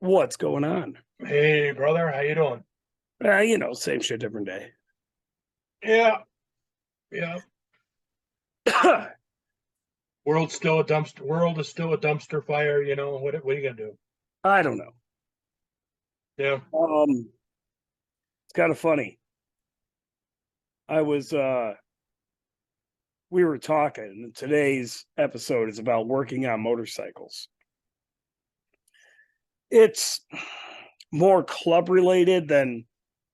What's going on? Hey, brother, how you doing? Same shit, different day. Yeah, yeah. World's still a dumpster. World is still a dumpster fire. What are you gonna do? I don't know. Yeah, It's kind of funny. I was we were talking, and today's episode is about working on motorcycles. It's more club related than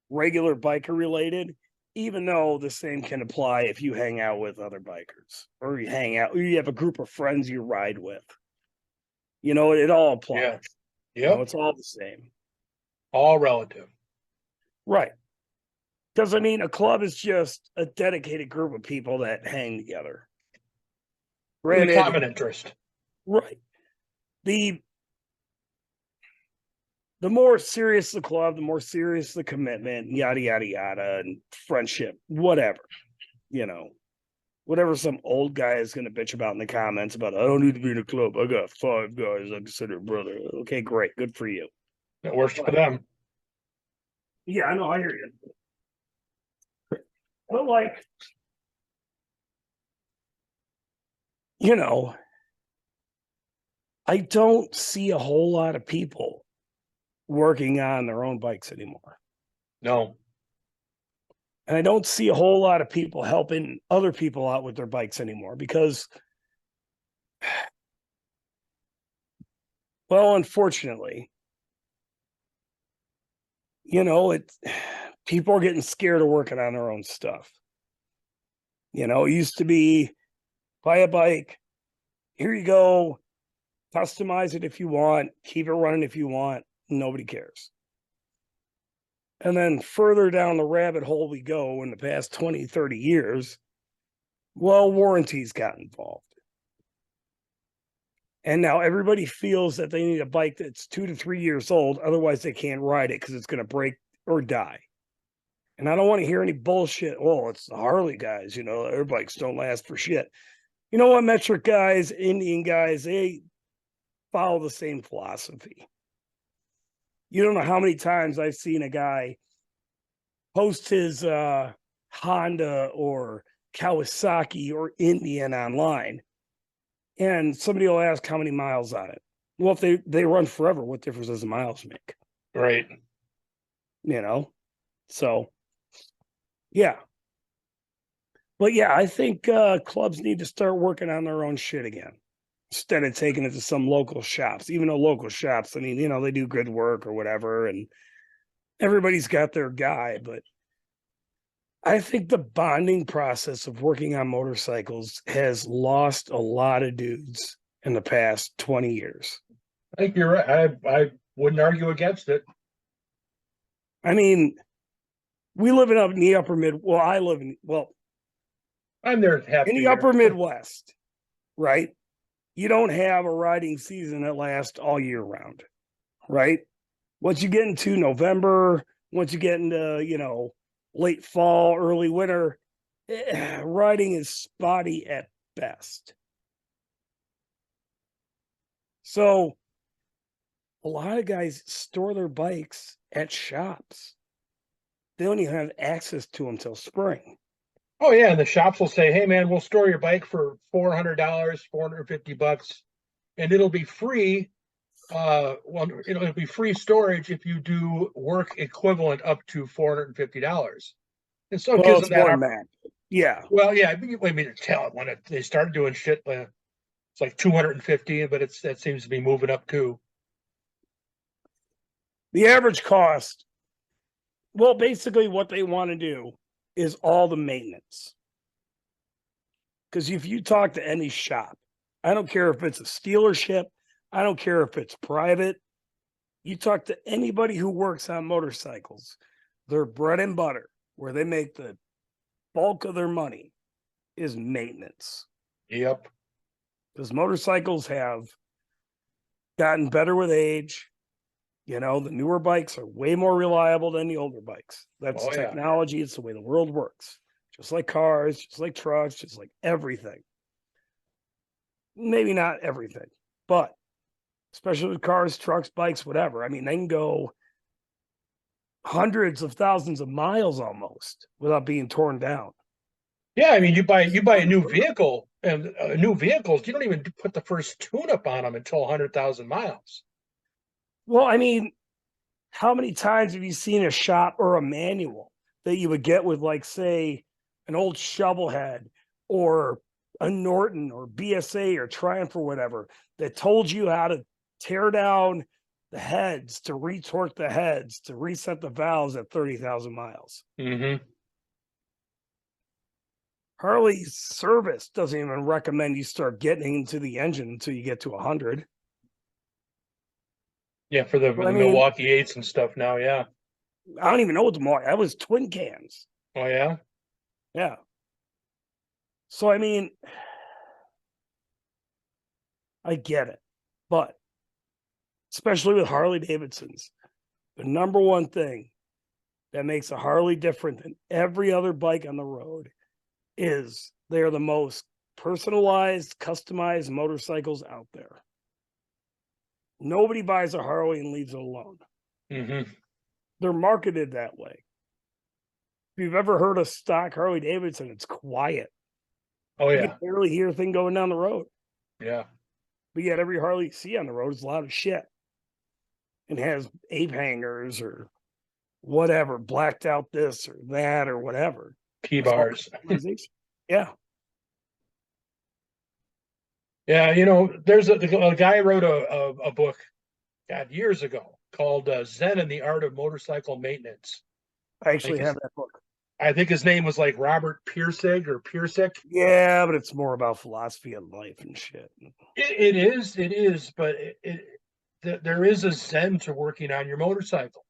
regular biker related, even though the same can apply if you hang out with other bikers or you have a group of friends you ride with. It all yeah, applies. yep. It's all the same. All relative. Right. Because a club is just a dedicated group of people that hang together. With a Granted, common interest. right. The the more serious the club, the more serious the commitment, yada yada yada, and friendship, whatever. You know, whatever some old guy is gonna bitch about in the comments about I don't need to be in a club. I got 5 guys I consider brother. Okay, great, good for you. It works for But them. yeah, I know, I hear you. But like, you know, I don't see a whole lot of people working on their own bikes anymore. No. And I don't see a whole lot of people helping other people out with their bikes anymore because, well, unfortunately, it people are getting scared of working on their own stuff. It used to be buy a bike, here you go, customize it if you want, keep it running if you want, nobody cares. And then further down the rabbit hole we go in the past 20, 30 years, well, warranties got involved. And now everybody feels that they need a bike that's 2 to 3 years old. Otherwise, they can't ride it because it's going to break or die. And I don't want to hear any bullshit. Oh, it's the Harley guys. Their bikes don't last for shit. You know what? Metric guys, Indian guys, they follow the same philosophy. You don't know how many times I've seen a guy post his Honda or Kawasaki or Indian online, and somebody will ask how many miles on it. Well, if they run forever, what difference does the miles make? Right. So yeah. But yeah, I think clubs need to start working on their own shit again instead of taking it to some local shops. Even though local shops, they do good work or whatever, and everybody's got their guy. But I think the bonding process of working on motorcycles has lost a lot of dudes in the past 20 years. I think you're right. I wouldn't argue against it. I mean, we live in the upper mid. Well, I live I'm there half in the the year. upper Midwest, right? You don't have a riding season that lasts all year round, right? Once you get into November, once you get into, late fall, early winter, riding is spotty at best. So a lot of guys store their bikes at shops. They don't even have access to them till spring. Oh yeah, and the shops will say, "Hey man, we'll store your bike for $400, $450, and it'll be free. It'll be free storage if you do work equivalent up to $450." And so it Well, gives them it's that. more than that. Yeah. Well, yeah, I mean, to tell it when they start doing shit. It's like 250, but that seems to be moving up too. The average cost, well, basically what they want to do is all the maintenance. Because if you talk to any shop, I don't care if it's a dealership, I don't care if it's private, you talk to anybody who works on motorcycles, their bread and butter, where they make the bulk of their money, is maintenance. Yep. Because motorcycles have gotten better with age. The newer bikes are way more reliable than the older bikes. That's Oh yeah. technology. It's the way the world works. Just like cars, just like trucks, just like everything. Maybe not everything, but especially with cars, trucks, bikes, whatever. I mean, they can go hundreds of thousands of miles almost without being torn down. Yeah, I mean, you buy a new vehicle, and new vehicles, you don't even put the first tune-up on them until 100,000 miles. Well, I mean, how many times have you seen a shop or a manual that you would get with, like, say, an old Shovelhead or a Norton or BSA or Triumph or whatever that told you how to tear down the heads, to retort the heads, to reset the valves at 30,000 miles? Mm-hmm. Harley's service doesn't even recommend you start getting into the engine until you get to 100. Yeah, for the I mean, Milwaukee Eights and stuff now. Yeah. I don't even know what the mark. That was twin cams. Oh yeah. Yeah. So I mean, I get it, but especially with Harley Davidsons, the number one thing that makes a Harley different than every other bike on the road is they're the most personalized, customized motorcycles out there. Nobody buys a Harley and leaves it alone. Mm-hmm. They're marketed that way. If you've ever heard a stock Harley Davidson, it's quiet. Oh You yeah. can barely hear a thing going down the road. Yeah. But yet every Harley you see on the road is a lot of shit and has ape hangers or whatever, blacked out this or that or whatever. It's all P-bars. customization. Yeah. Yeah, there's a guy wrote a book, God, years ago called Zen and the Art of Motorcycle Maintenance. I I think actually have that book. his name was like Robert Pirsig or Pirsik. Yeah, but it's more about philosophy of life and shit. It is, but there is a Zen to working on your motorcycle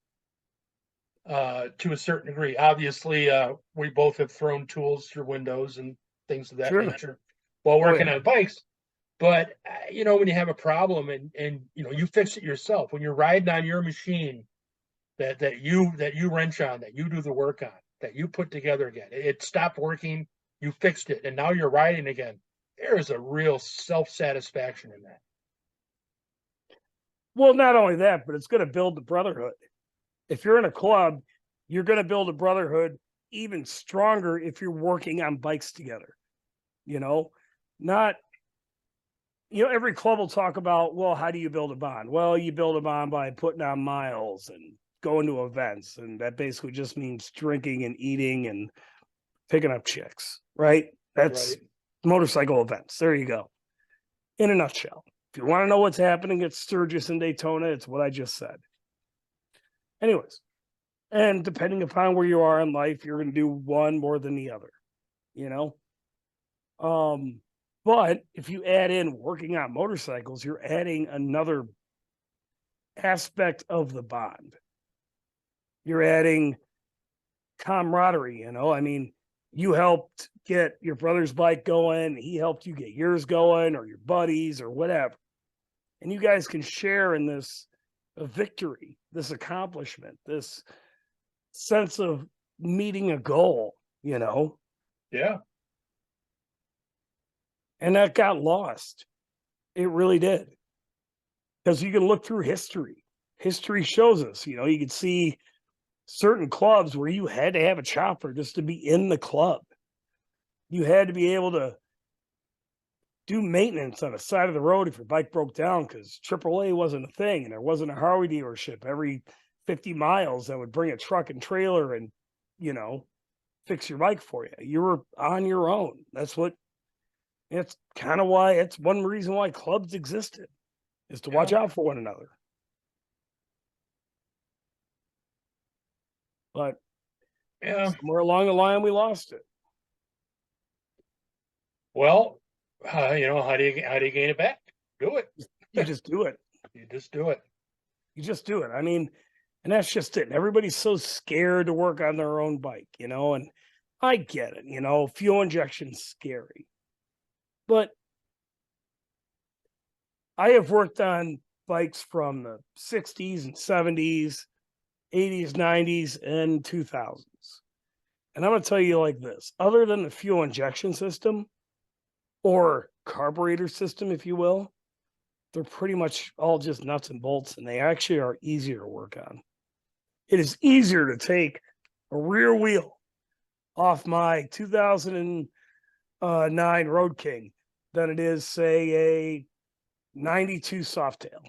to a certain degree. Obviously, we both have thrown tools through windows and things of that Sure. nature while Oh, working yeah. on bikes. But when you have a problem and you fix it yourself, when you're riding on your machine that you wrench on, that you do the work on, that you put together again, it stopped working, you fixed it, and now you're riding again. There is a real self-satisfaction in that. Well, not only that, but it's going to build the brotherhood. If you're in a club, you're going to build a brotherhood even stronger if you're working on bikes together. Not, every club will talk about, well, how do you build a bond? Well, you build a bond by putting on miles and going to events. And that basically just means drinking and eating and picking up chicks, right? That's Right. motorcycle events. There you go. In a nutshell. If you want to know what's happening at Sturgis and Daytona, it's what I just said. Anyways, and depending upon where you are in life, you're going to do one more than the other, you know? But if you add in working on motorcycles, you're adding another aspect of the bond. You're adding camaraderie, I mean, you helped get your brother's bike going, he helped you get yours going, or your buddies, or whatever. And you guys can share in this victory, this accomplishment, this sense of meeting a goal, Yeah. and that got lost. It really did. Because you can look through history. History shows us, you can see certain clubs where you had to have a chopper just to be in the club. You had to be able to do maintenance on the side of the road if your bike broke down because AAA wasn't a thing and there wasn't a Harley dealership every 50 miles that would bring a truck and trailer and, fix your bike for you. You were on your own. It's kind of why it's one reason why clubs existed, is to watch out for one another. But somewhere along the line, we lost it. Well, how do you gain it back? Do it. You just do it. You just do it. You just do it. I mean, and that's just it. And everybody's so scared to work on their own bike, and I get it, fuel injection's scary. But I have worked on bikes from the 60s and 70s, 80s, 90s, and 2000s. And I'm going to tell you like this, other than the fuel injection system or carburetor system, if you will, they're pretty much all just nuts and bolts, and they actually are easier to work on. It is easier to take a rear wheel off my 2009 Road King than it is, say, a 92 Softail.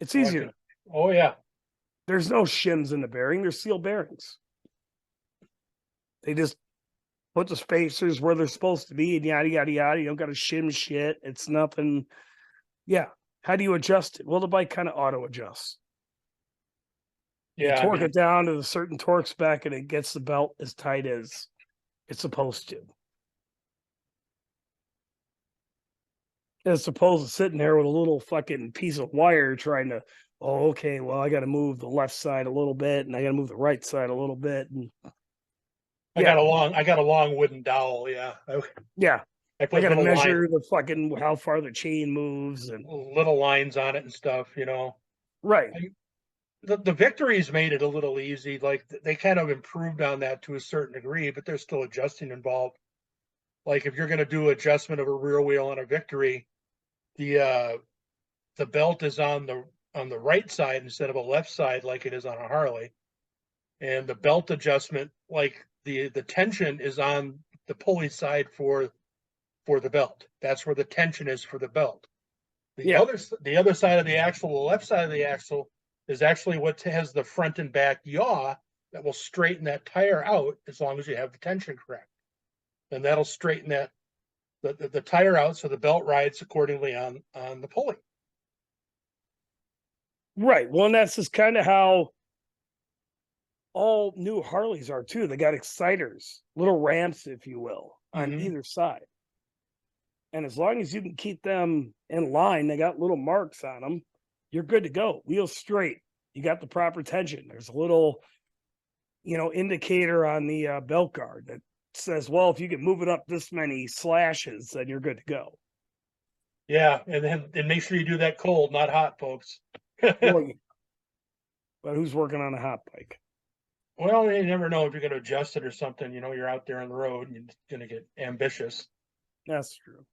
It's easier. Oh, yeah. There's no shims in the bearing. There's sealed bearings. They just put the spacers where they're supposed to be and yada, yada, yada. You don't got to shim shit. It's nothing. Yeah. How do you adjust it? Well, the bike kind of auto adjusts. You Yeah. torque it down to a certain torque spec and it gets the belt as tight as it's supposed to. As opposed to sitting there with a little fucking piece of wire trying to, oh, okay, well, I got to move the left side a little bit and I got to move the right side a little bit. And I got a long wooden dowel. Yeah. Yeah. I I put got to little measure the fucking how far the chain moves and little lines on it and stuff, you know. right. The victories made it a little easy. Like they kind of improved on that to a certain degree, but there's still adjusting involved. Like if you're going to do adjustment of a rear wheel on a victory, the belt is on the right side instead of a left side like it is on a Harley. And the belt adjustment, like the tension is on the pulley side for the belt. That's where the tension is for the belt. The other side of the axle, the left side of the axle, is actually what has the front and back yaw that will straighten that tire out as long as you have the tension correct. And that'll straighten the tire out so the belt rides accordingly on the pulley. Right. Well, and that's just kind of how all new Harleys are too. They got exciters, little ramps, if you will, on either side. And as long as you can keep them in line, they got little marks on them, you're good to go. Wheels straight. You got the proper tension. There's a little, indicator on the belt guard that says, well, if you can move it up this many slashes, then you're good to go. Yeah, and make sure you do that cold, not hot, folks. But who's working on a hot bike? Well, you never know if you're going to adjust it or something. You're out there on the road and you're going to get ambitious. That's true.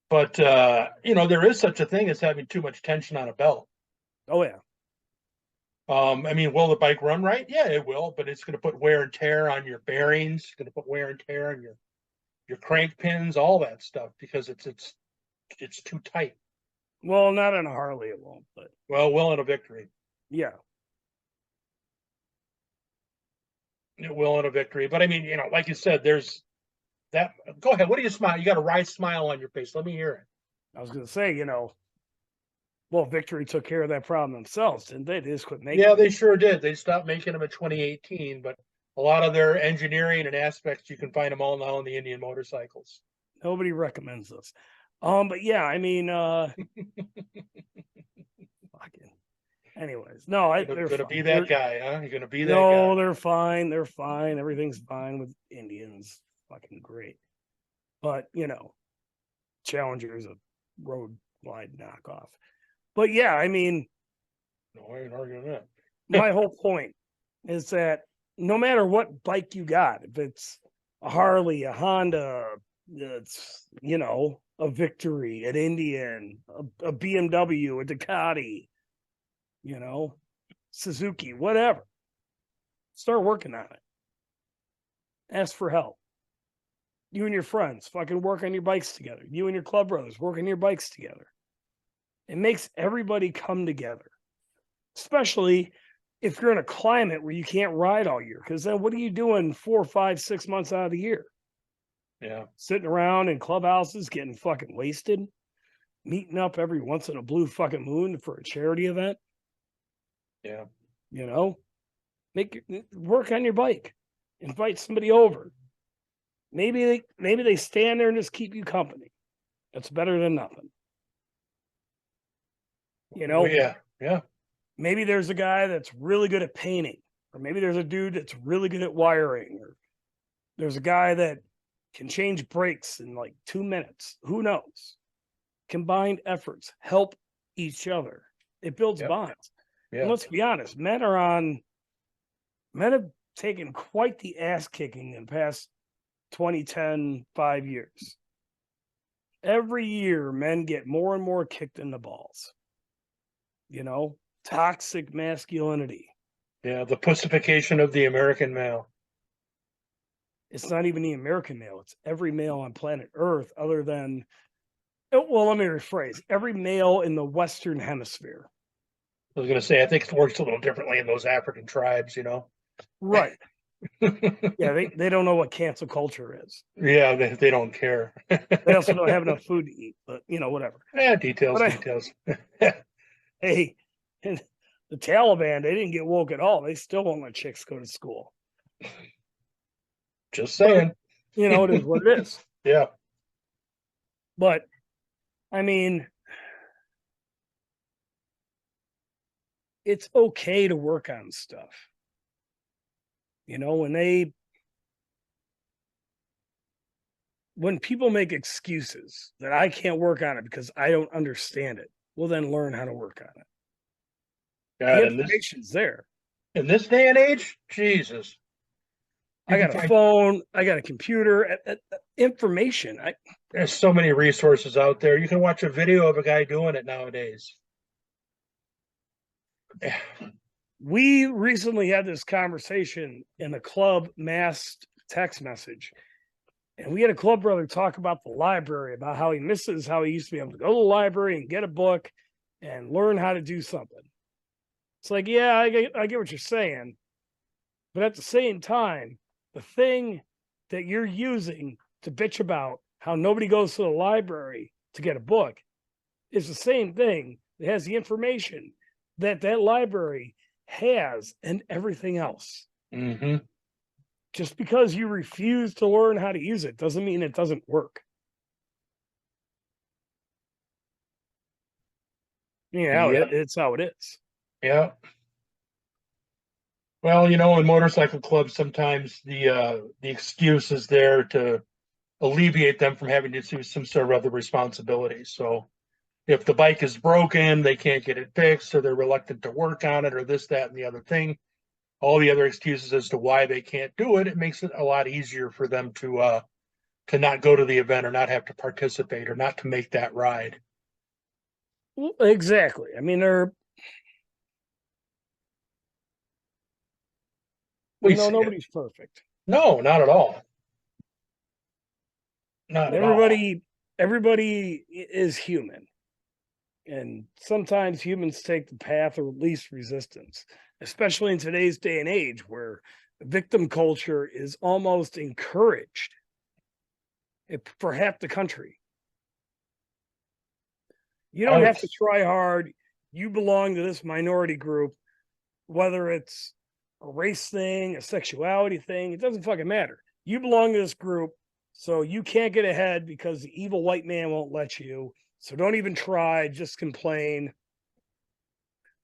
But, there is such a thing as having too much tension on a belt. Oh, yeah. Will the bike run right? Yeah, it will, but it's going to put wear and tear on your bearings. It's going to put wear and tear on your crank pins, all that stuff, because it's too tight. Well, not on a Harley, it won't, but. Well, will in a victory. Yeah. It will in a victory. But like you said, there's that. Go ahead. What do you smile? You got a wry smile on your face. Let me hear it. I was going to say, well, Victory took care of that problem themselves, didn't they? They just quit making them. They sure did. They stopped making them in 2018, but a lot of their engineering and aspects, you can find them all now in the Indian motorcycles. Nobody recommends this. But yeah, fucking. Anyways, no, you're gonna be that guy, huh? You're gonna be that guy. No, they're fine. They're fine. Everything's fine with Indians. Fucking great. But Challenger is a road glide knockoff. But yeah, no, I ain't arguing that. My whole point is that no matter what bike you got, if it's a Harley, a Honda, it's a Victory, an Indian, a BMW, a Ducati, Suzuki, whatever. Start working on it. Ask for help. You and your friends fucking work on your bikes together. You and your club brothers work on your bikes together. It makes everybody come together, especially if you're in a climate where you can't ride all year. Because then what are you doing 4, 5, 6 months out of the year? Yeah. Sitting around in clubhouses getting fucking wasted, meeting up every once in a blue fucking moon for a charity event. Yeah. Work on your bike. Invite somebody over. Maybe they stand there and just keep you company. That's better than nothing. Yeah. Maybe there's a guy that's really good at painting, or maybe there's a dude that's really good at wiring, or there's a guy that can change brakes in like 2 minutes. Who knows? Combined efforts help each other. It builds bonds. Yeah. And let's be honest, men have taken quite the ass kicking in the past 20, 5 years. Every year, men get more and more kicked in the balls. you know, toxic masculinity. Yeah, the pussification of the American male. It's not even the American male, it's every male on planet Earth, other than, well, let me rephrase, every male in the Western Hemisphere. I was going to say, I think it works a little differently in those African tribes, you know? Right. Yeah, they don't know what cancel culture is. Yeah, they don't care. They also don't have enough food to eat, but you know, whatever. Yeah, details, But details. hey, the Taliban, they didn't get woke at all. They still won't let chicks go to school. Just But, saying. you know, it is what it is. Yeah. But, I mean, it's okay to work on stuff. You know, when people make excuses that I can't work on it because I don't understand it, well, then learn how to work on it. God, The information's there. in this day and age, Jesus. I got a phone. I got a computer. Information. There's so many resources out there. You can watch a video of a guy doing it nowadays. We recently had this conversation in a club masked text message. And we had a club brother talk about the library, about how he misses how he used to be able to go to the library and get a book and learn how to do something. It's like, yeah, I get what you're saying. But at the same time, the thing that you're using to bitch about how nobody goes to the library to get a book is the same thing that has the information that library has and everything else. Mm-hmm. Just because you refuse to learn how to use it doesn't mean it doesn't work. Yeah, it's how it is. Yeah. Well, you know, in motorcycle clubs, sometimes the excuse is there to alleviate them from having to do some sort of other responsibilities. So if the bike is broken, they can't get it fixed, or they're reluctant to work on it, or this, that, and the other thing. All the other excuses as to why they can't do it, it makes it a lot easier for them to not go to the event or not have to participate or not to make that ride. Exactly. I mean, nobody's perfect. No, not at all. Not at all. Everybody is human. And sometimes humans take the path of least resistance, especially in today's day and age where victim culture is almost encouraged for half the country. You don't have to try hard. You belong to this minority group, whether it's a race thing, a sexuality thing, it doesn't fucking matter. You belong to this group, so you can't get ahead because the evil white man won't let you. So don't even try, just complain.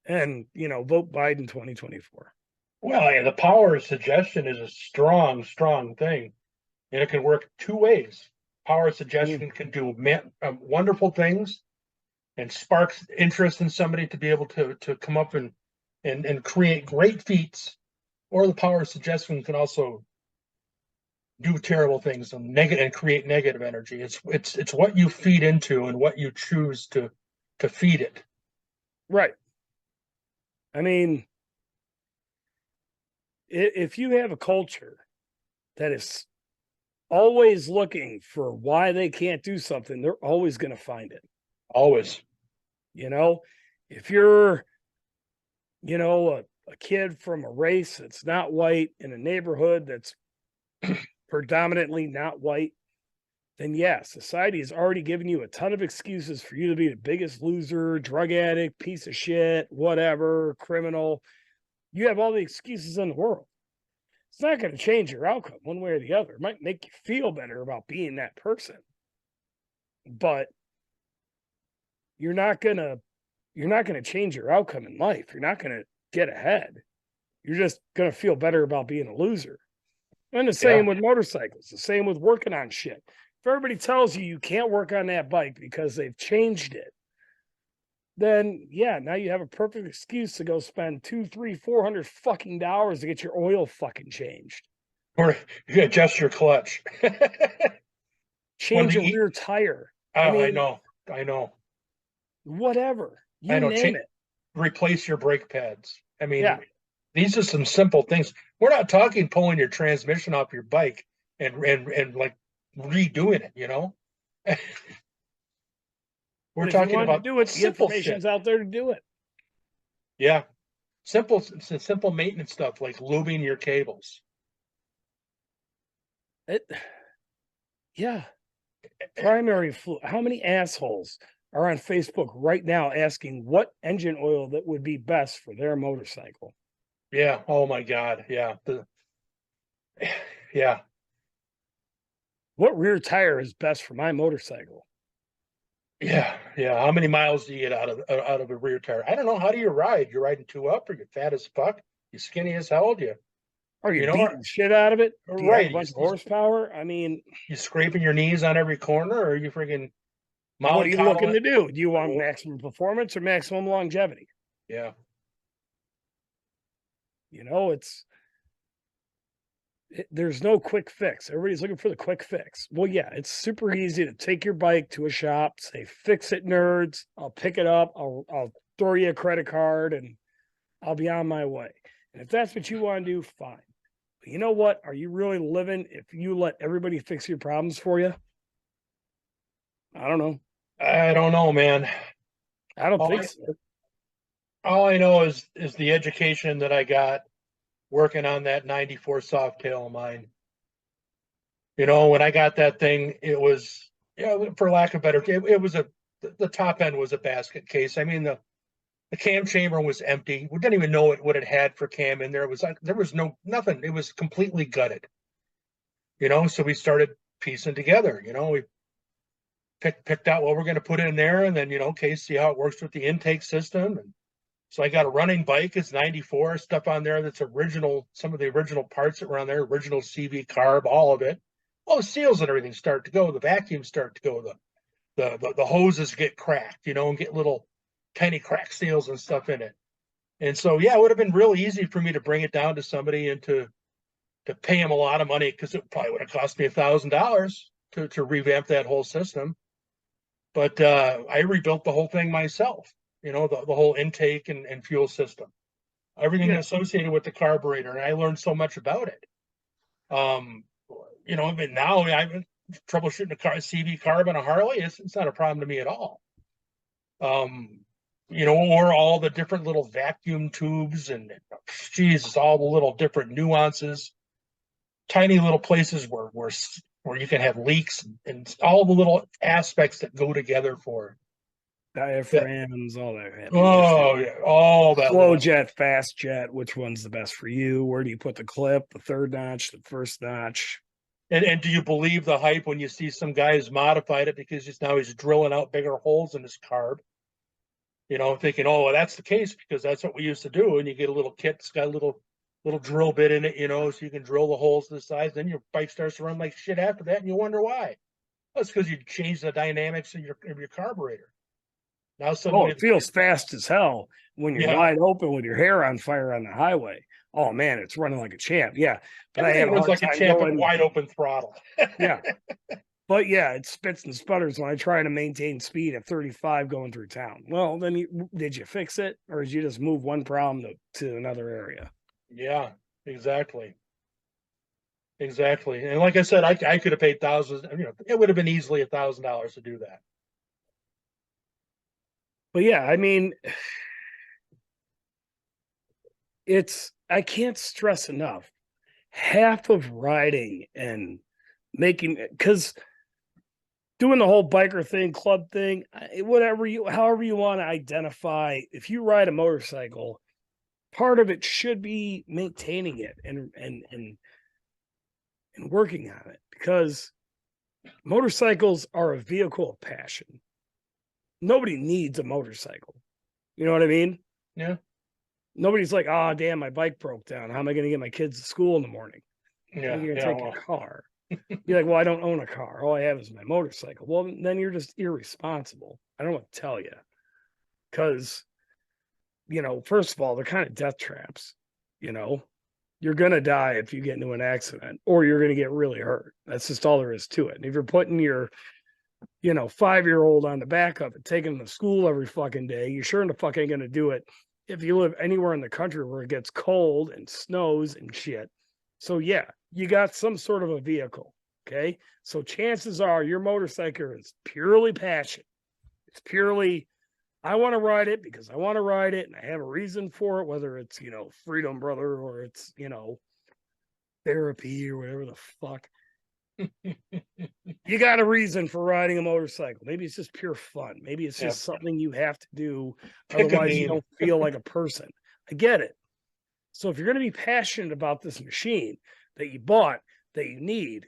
And, vote Biden 2024. Well, yeah, the power of suggestion is a strong, strong thing. And it can work two ways. Power of suggestion can do wonderful things and sparks interest in somebody to be able to come up and create great feats. Or the power of suggestion can also do terrible things and create negative energy. It's what you feed into and what you choose to feed it. Right. I mean, if you have a culture that is always looking for why they can't do something, they're always going to find it. Always. If you're, a kid from a race that's not white in a neighborhood that's predominantly not white, then yeah, society has already given you a ton of excuses for you to be the biggest loser, drug addict, piece of shit, whatever, criminal. You have all the excuses in the world. It's not going to change your outcome one way or the other. It might make you feel better about being that person, but you're not going to change your outcome in life. You're not going to get ahead. You're just going to feel better about being a loser. And the same with motorcycles, the same with working on shit. If everybody tells you can't work on that bike because they've changed it, then yeah, now you have a perfect excuse to go spend $200, $300, $400 to get your oil fucking changed. Or you adjust your clutch. Change your rear tire. Oh, I know. Whatever. You name it. replace your brake pads. I mean, Yeah. these are some simple things. We're not talking pulling your transmission off your bike and like redoing it, you know? We're But if you talking want to about do it, the simple shit. information's out there to do it. Yeah. Simple maintenance stuff like lubing your cables. It yeah. Primary fluid. How many assholes are on Facebook right now asking what engine oil that would be best for their motorcycle? Yeah. Oh my God. Yeah. Yeah. What rear tire is best for my motorcycle? Yeah. Yeah. How many miles do you get out of a rear tire? I don't know. How do you ride? You're riding two up, or you're fat as fuck? You skinny as hell? Do you, Are you you know, beating the shit out of it? Do you have a right? bunch of horsepower? I mean, You scraping your knees on every corner, or are you freaking what are you looking mollycoddling? to do? Do you want maximum performance or maximum longevity? Yeah. You know, there's no quick fix. Everybody's looking for the quick fix. Well, yeah, it's super easy to take your bike to a shop, say, fix it, nerds. I'll pick it up. I'll throw you a credit card and I'll be on my way. And if that's what you want to do, fine. But you know what? Are you really living if you let everybody fix your problems for you? I don't know. I don't know, man. I don't All think I, so. all I know is the education that I got working on that 94 Softail of mine. You know, when I got that thing, it was, for lack of better, it was the top end was a basket case. I mean, the cam chamber was empty. We didn't even know what it had for cam in there. It was like, there was nothing. It was completely gutted, you know? So we started piecing together, we picked out what we're going to put in there, and then, okay, see how it works with the intake system. And so I got a running bike. It's 94 stuff on there that's original. Some of the original parts that were on there, original CV carb, all of it. All the seals and everything start to go. The vacuums start to go. The hoses get cracked, and get little tiny crack seals and stuff in it. And so, yeah, it would have been real easy for me to bring it down to somebody and to pay him a lot of money, because it probably would have cost me $1,000 to revamp that whole system. But I rebuilt the whole thing myself. The whole intake and fuel system, everything Yeah. associated with the carburetor, and I learned so much about it. But now I'm troubleshooting a CV carb on a Harley. It's not a problem to me at all. Or all the different little vacuum tubes and Jesus, all the little different nuances, tiny little places where you can have leaks, and all the little aspects that go together for that. Diaphragms, all that heavy Oh shit. yeah, all that Slow little. jet, fast jet, which one's the best for you? Where do you put the clip, the third notch, the first notch? And do you believe the hype when you see some guy who's modified it because he's drilling out bigger holes in his carb? Thinking, oh, well, that's the case because that's what we used to do. And you get a little kit that's got a little drill bit in it, so you can drill the holes to the sides. Then your bike starts to run like shit after that, and you wonder why. Well, it's because you changed the dynamics of your carburetor. Now Oh, suddenly, it feels fast as hell when you're yeah, wide open with your hair on fire on the highway. Oh man, it's running like a champ. Yeah. But I have everything a runs hard like a time champ at going. wide open throttle. Yeah. But yeah, it spits and sputters when I try to maintain speed at 35 going through town. Well, then did you fix it, or did you just move one problem to another area? Yeah, exactly. Exactly. And like I said, I could have paid thousands, it would have been easily $1,000 to do that. But yeah, I mean, I can't stress enough. Half of riding and making, because doing the whole biker thing, club thing, however you want to identify, if you ride a motorcycle, part of it should be maintaining it and working on it, because motorcycles are a vehicle of passion. Nobody needs a motorcycle. You know what I mean? Yeah. Nobody's like, oh, damn, my bike broke down. How am I going to get my kids to school in the morning? Yeah. You're going to Yeah. take a car. You're like, well, I don't own a car. All I have is my motorcycle. Well, then you're just irresponsible. I don't know what to tell you. Because, first of all, they're kind of death traps. You're going to die if you get into an accident, or you're going to get really hurt. That's just all there is to it. And if you're putting your 5-year-old on the back of it, taking them to school every fucking day, you sure in the fuck ain't going to do it if you live anywhere in the country where it gets cold and snows and shit. So yeah, you got some sort of a vehicle. Okay. So chances are your motorcycle is purely passion. It's purely, I want to ride it because I want to ride it and I have a reason for it, whether it's, Freedom Brother or it's, therapy or whatever the fuck. You got a reason for riding a motorcycle. Maybe it's just pure fun. Maybe it's just something you have to do. Pick a Otherwise, you name. don't feel like a person. I get it. So if you're going to be passionate about this machine that you bought, that you need,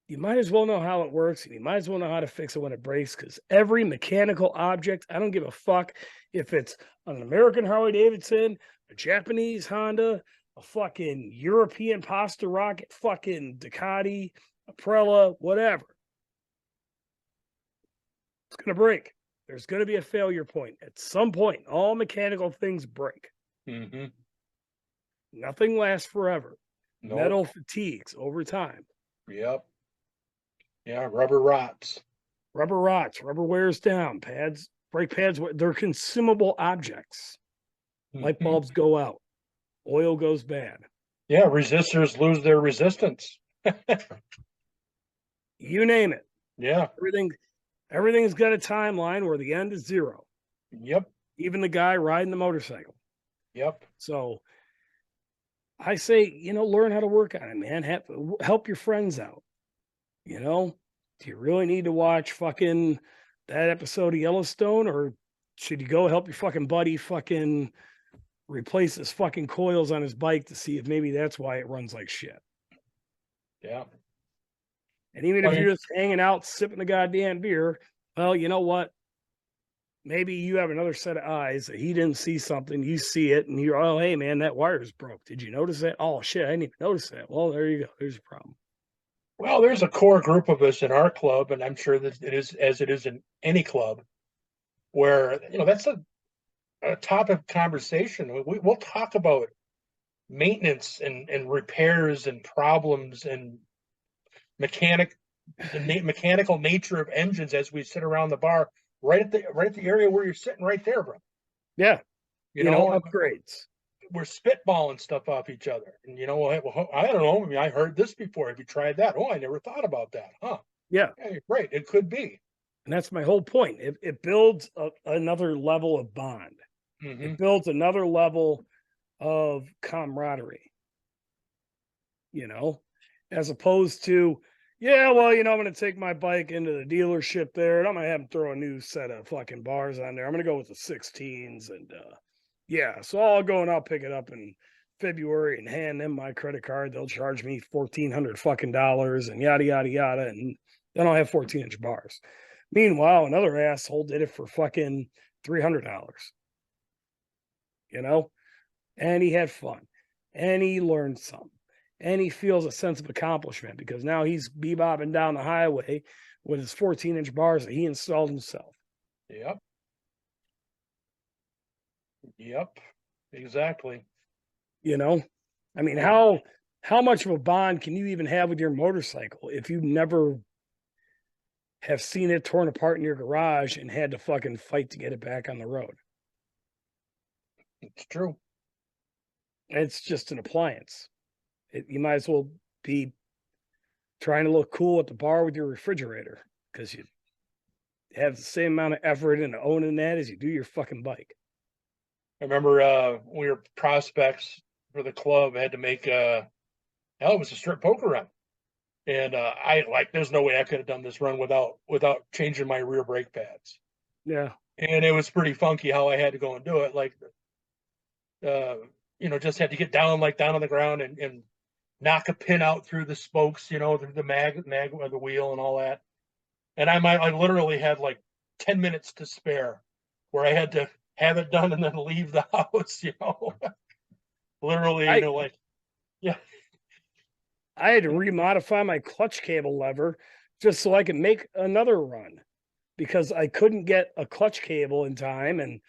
you might as well know how it works. And you might as well know how to fix it when it breaks. Because every mechanical object, I don't give a fuck if it's an American Harley Davidson, a Japanese Honda, a fucking European Pasta Rocket, fucking Ducati, Aprilia, whatever. It's going to break. There's going to be a failure point. At some point, all mechanical things break. Mm-hmm. Nothing lasts forever. Nope. Metal fatigues over time. Yep. Yeah, rubber rots. Rubber rots. Rubber wears down. Brake pads, they're consumable objects. Light bulbs go out. Oil goes bad. Yeah, resistors lose their resistance. You name it. Yeah. Everything's got a timeline where the end is zero. Yep. Even the guy riding the motorcycle. Yep. So I say, learn how to work on it, man. Help your friends out. Do you really need to watch fucking that episode of Yellowstone, or should you go help your fucking buddy fucking replace his fucking coils on his bike to see if maybe that's why it runs like shit? Yeah. And even if you're just hanging out, sipping the goddamn beer, well, you know what? Maybe you have another set of eyes that he didn't see something, you see it, and you're, oh, hey, man, that wire's broke. Did you notice that? Oh, shit, I didn't even notice that. Well, there you go. There's a problem. Well, there's a core group of us in our club, and I'm sure that it is as it is in any club, where that's a topic of conversation. We'll talk about maintenance and repairs and problems and mechanical nature of engines as we sit around the bar right at the area where you're sitting right there, bro. Yeah. You know, upgrades. We're spitballing stuff off each other. And well, I don't know. I mean, I heard this before. Have you tried that? Oh, I never thought about that. Huh? Yeah. Right. It could be. And that's my whole point. It builds another level of bond. Mm-hmm. It builds another level of camaraderie, as opposed to, yeah, well, I'm going to take my bike into the dealership there and I'm going to have them throw a new set of fucking bars on there. I'm going to go with the 16s. And yeah, so I'll go and I'll pick it up in February and hand them my credit card. They'll charge me $1,400 fucking dollars and yada, yada, yada. And then I'll have 14-inch bars. Meanwhile, another asshole did it for fucking $300, and he had fun and he learned something and he feels a sense of accomplishment because now he's bebopping down the highway with his 14-inch bars that he installed himself. Yep. Yep. Exactly. I mean, how much of a bond can you even have with your motorcycle if you never have seen it torn apart in your garage and had to fucking fight to get it back on the road? It's true. It's just an appliance. You might as well be trying to look cool at the bar with your refrigerator because you have the same amount of effort in owning that as you do your fucking bike. I remember we were prospects for the club, had to make it was a strip poker run. And there's no way I could have done this run without changing my rear brake pads. Yeah. And it was pretty funky how I had to go and do it. Just had to get down on the ground and knock a pin out through the spokes, through the mag of the wheel and all that. And I literally had 10 minutes to spare where I had to have it done and then leave the house, literally, yeah. I had to remodify my clutch cable lever just so I could make another run because I couldn't get a clutch cable in time and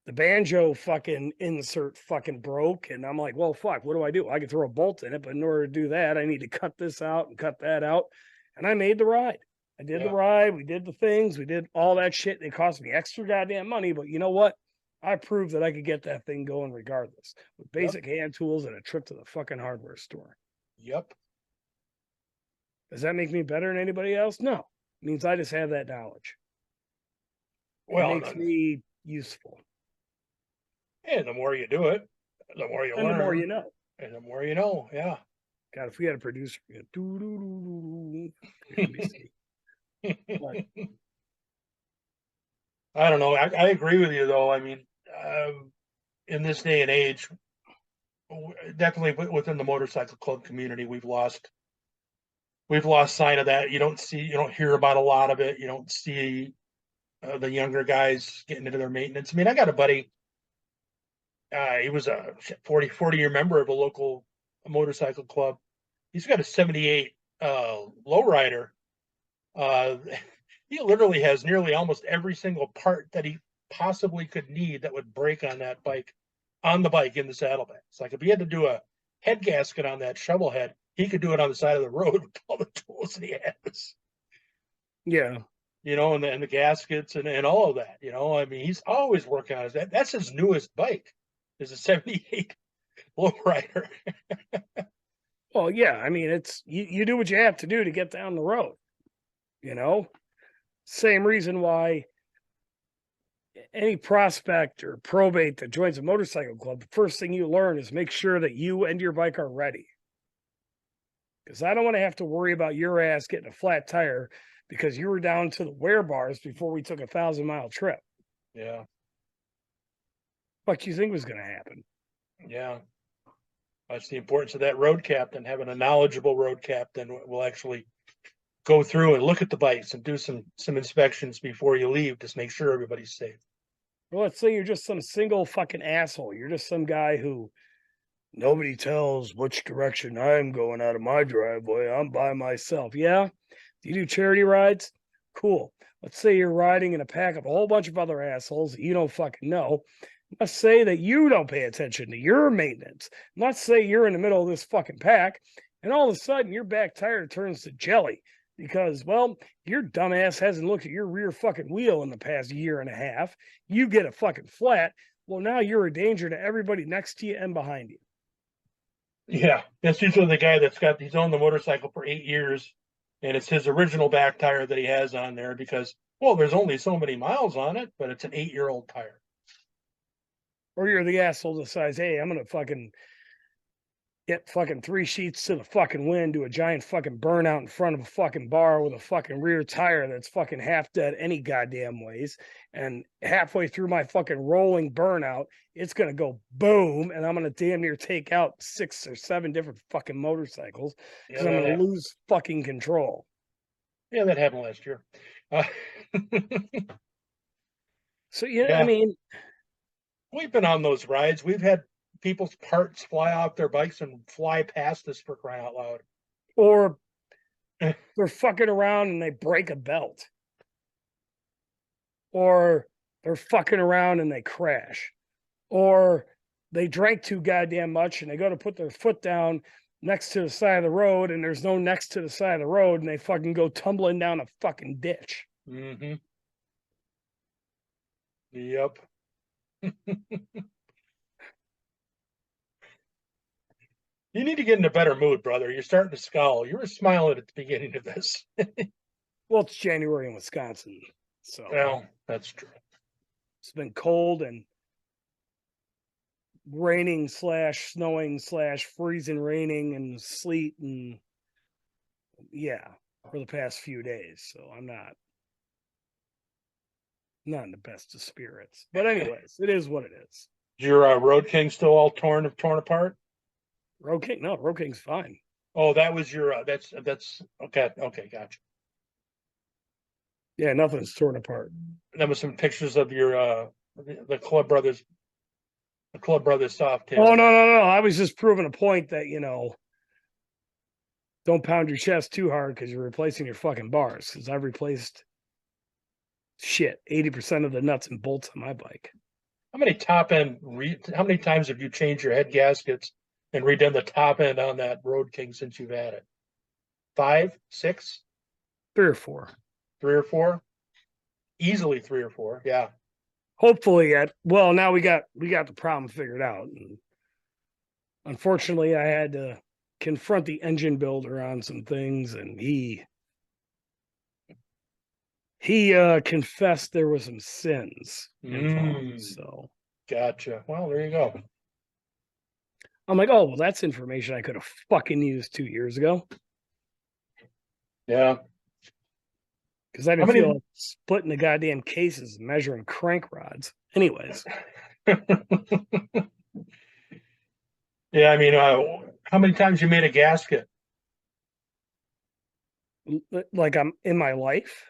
the banjo fucking insert fucking broke. And I'm like, well, fuck, what do? I could throw a bolt in it, but in order to do that, I need to cut this out and cut that out. And I made the ride. I did the ride. We did the things. We did all that shit. It cost me extra goddamn money, but you know what? I proved that I could get that thing going regardless with Yep. basic hand tools and a trip to the fucking hardware store. Yep. Does that make me better than anybody else? No. It means I just have that knowledge. It Well, makes me useful. and the more you do it, the more you And the more learn, you know. and the more you know. Yeah. God, if we had a producer, NBC. But I don't know. I agree with you though. I mean, in this day and age, definitely within the motorcycle club community, we've lost sight of that. You don't hear about a lot of it. You don't see the younger guys getting into their maintenance. I mean, I got a buddy. He was a 40-year member of a local motorcycle club. He's got a 78 lowrider. Uh, he literally has nearly almost every single part that he possibly could need that would break on that bike, on the bike in the saddlebags. Like if he had to do a head gasket on that shovel head, he could do it on the side of the road with all the tools that he has. yeah. And the gaskets and all of that. I mean, he's always working on it. That's his newest bike, is a 78 lowrider. Well, yeah. I mean, it's you do what you have to do to get down the road. Same reason why any prospect or probate that joins a motorcycle club, the first thing you learn is make sure that you and your bike are ready. Because I don't want to have to worry about your ass getting a flat tire because you were down to the wear bars before we took a 1,000-mile trip. Yeah. What do you think was going to happen? Yeah. That's the importance of that road captain. Having a knowledgeable road captain will actually go through and look at the bikes and do some inspections before you leave, just make sure everybody's safe. Well, let's say you're just some single fucking asshole. You're just some guy who nobody tells which direction I'm going out of my driveway. I'm by myself. Yeah? Do you do charity rides? Cool. Let's say you're riding in a pack of a whole bunch of other assholes that you don't fucking know. Let's say that you don't pay attention to your maintenance. Let's say you're in the middle of this fucking pack, and all of a sudden your back tire turns to jelly because, well, your dumbass hasn't looked at your rear fucking wheel in the past year and a half. You get a fucking flat. Well, now you're a danger to everybody next to you and behind you. Yeah, that's usually the guy he's owned the motorcycle for 8 years, and it's his original back tire that he has on there because, well, there's only so many miles on it, but it's an 8-year-old tire. Or you're the asshole that decides, hey, I'm going to fucking get fucking 3 sheets to the fucking wind, do a giant fucking burnout in front of a fucking bar with a fucking rear tire that's fucking half dead any goddamn ways. And halfway through my fucking rolling burnout, it's going to go boom. And I'm going to damn near take out 6 or 7 different fucking motorcycles because Yeah, I'm going to lose fucking control. Yeah, that happened last year. So, yeah, I mean, we've been on those rides. We've had people's parts fly off their bikes and fly past us, for crying out loud. Or they're fucking around and they break a belt. Or they're fucking around and they crash. Or they drank too goddamn much and they go to put their foot down next to the side of the road and there's no next to the side of the road and they fucking go tumbling down a fucking ditch. Mm-hmm. Yep. You need to get in a better mood, brother. You're starting to scowl. You were smiling at the beginning of this. Well, it's January in Wisconsin. So Well, that's true. It's been cold and raining / snowing / freezing raining and sleet and for the past few days. So I'm not in the best of spirits. But anyways, it is what it is. Is your Road King still all torn apart? Road King's fine. Oh, that was your that's okay. Okay, gotcha. Yeah, nothing's torn apart. That was some pictures of your the Club Brothers soft tail. Oh no. I was just proving a point that, don't pound your chest too hard because you're replacing your fucking bars. Because I've replaced 80% of the nuts and bolts on my bike. How many times have you changed your head gaskets and redone the top end on that Road King since you've had it? 5, 6? 3 or 4. 3 or 4? Easily 3 or 4, yeah. hopefully well, now we got the problem figured out. And unfortunately, I had to confront the engine builder on some things, and he confessed there was some sins involved. So Gotcha. Well, there you go. I'm like, oh, well, that's information I could have fucking used 2 years ago. Yeah. Because I didn't feel like splitting the goddamn cases and measuring crank rods. Anyways. Yeah, I mean, how many times you made a gasket? Like I'm in my life?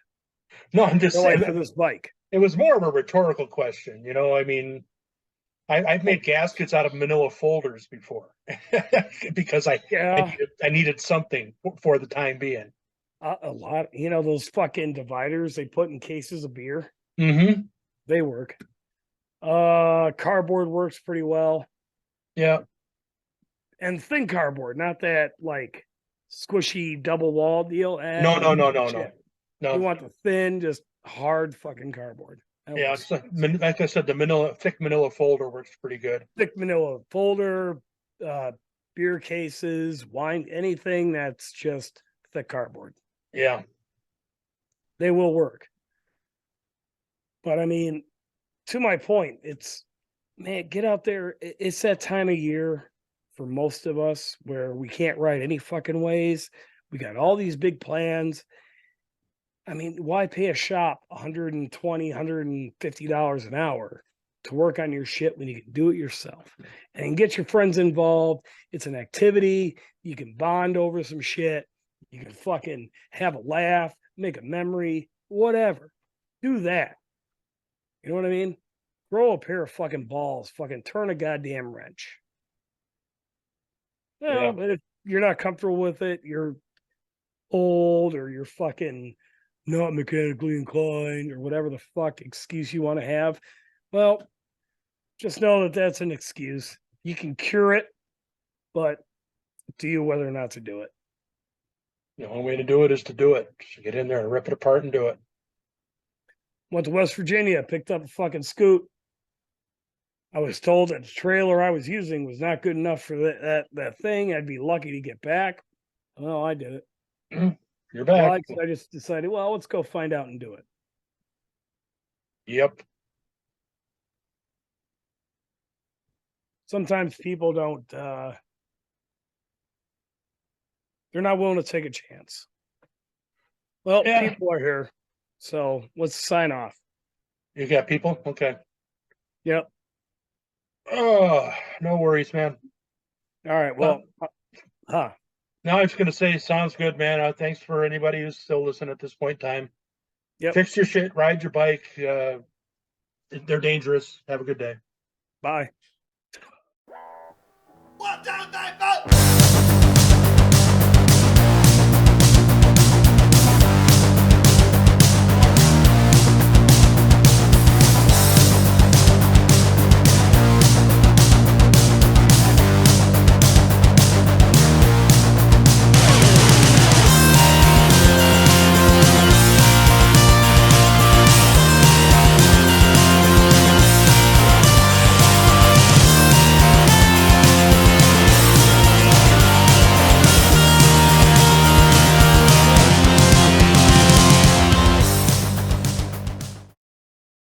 No, I'm just saying. Like for this bike. It was more of a rhetorical question. You know, I mean, I've made gaskets out of manila folders before because I needed something for the time being. A lot, those fucking dividers they put in cases of beer. Mm-hmm. They work. Cardboard works pretty well. Yeah. And thin cardboard, not that like squishy double wall deal. No. You want the thin, just hard fucking cardboard. Yeah, it's like I said, the thick manila folder works pretty good. Thick manila folder, beer cases, wine, anything that's just thick cardboard. Yeah. They will work. But I mean, to my point, man, get out there. It's that time of year for most of us where we can't ride any fucking ways. We got all these big plans. I mean, why pay a shop $120, $150 an hour to work on your shit when you can do it yourself and get your friends involved? It's an activity. You can bond over some shit. You can fucking have a laugh, make a memory, whatever. Do that. You know what I mean? Throw a pair of fucking balls, fucking turn a goddamn wrench. Well, but if you're not comfortable with it, you're old or you're fucking not mechanically inclined or whatever the fuck excuse you want to have, well, just know that that's an excuse. You can cure it, but to you whether or not to do it. The only way to do it is to do it. Just get in there and rip it apart and do it. Went to West Virginia, picked up a fucking scoot. I was told that the trailer I was using was not good enough for that thing. I'd be lucky to get back. Well, I did it. You're back. Well, I just decided, well, let's go find out and do it. Yep. Sometimes people don't, they're not willing to take a chance. Well, people are here. So let's sign off. You got people? Okay. Yep. Oh, no worries, man. All right. Well, now I was going to say, sounds good, man. Thanks for anybody who's still listening at this point in time. Yep. Fix your shit, ride your bike. They're dangerous. Have a good day. Bye. What